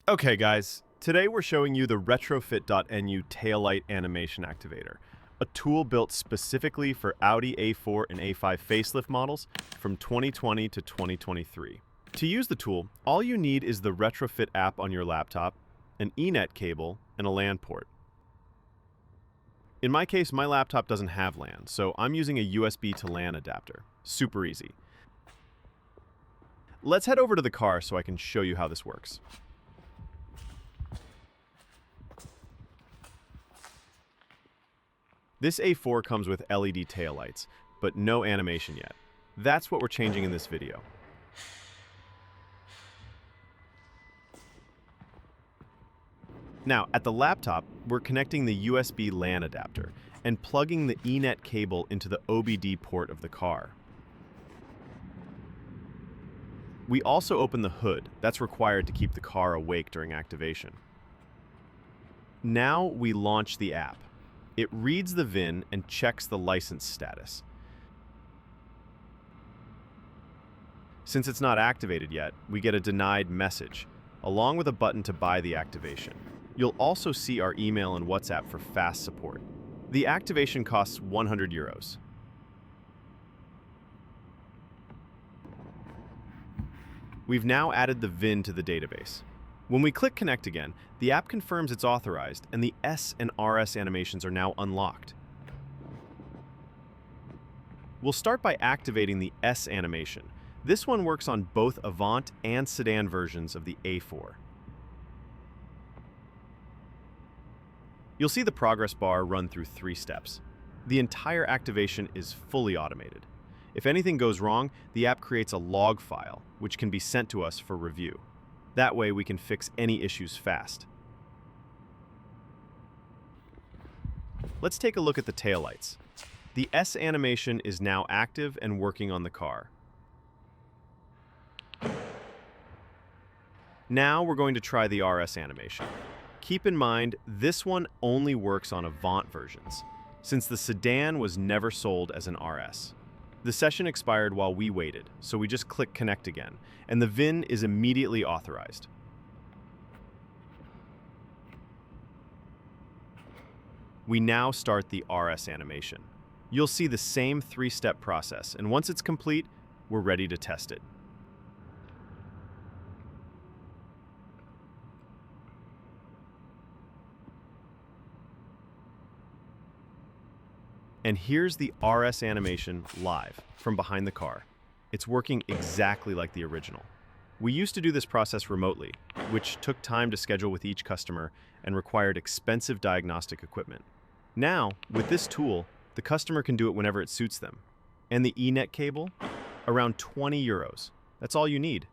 Okay guys, today we're showing you the retrofit.nu taillight animation activator, a tool built specifically for Audi A4 and A5 facelift models from 2020 to 2023. To use the tool, all you need is the retrofit app on your laptop, an ENet cable, and a LAN port. In my case, my laptop doesn't have LAN, so I'm using a USB to LAN adapter. Super easy. Let's head over to the car so I can show you how this works. This A4 comes with LED taillights, but no animation yet. That's what we're changing in this video. Now, at the laptop, we're connecting the USB LAN adapter and plugging the ENet cable into the OBD port of the car. We also open the hood. That's required to keep the car awake during activation. Now we launch the app. It reads the VIN and checks the license status. Since it's not activated yet, we get a denied message, along with a button to buy the activation. You'll also see our email and WhatsApp for fast support. The activation costs 100 euros. We've now added the VIN to the database. When we click Connect again, the app confirms it's authorized and the S and RS animations are now unlocked. We'll start by activating the S animation. This one works on both Avant and sedan versions of the A4. You'll see the progress bar run through 3 steps. The entire activation is fully automated. If anything goes wrong, the app creates a log file, which can be sent to us for review. That way we can fix any issues fast. Let's take a look at the taillights. The S animation is now active and working on the car. Now we're going to try the RS animation. Keep in mind, this one only works on Avant versions, since the sedan was never sold as an RS. The session expired while we waited, so we just click Connect again, and the VIN is immediately authorized. We now start the RS animation. You'll see the same 3-step process, and once it's complete, we're ready to test it. And here's the RS animation live from behind the car. It's working exactly like the original. We used to do this process remotely, which took time to schedule with each customer and required expensive diagnostic equipment. Now, with this tool, the customer can do it whenever it suits them. And the ENet cable? Around 20 euros. That's all you need.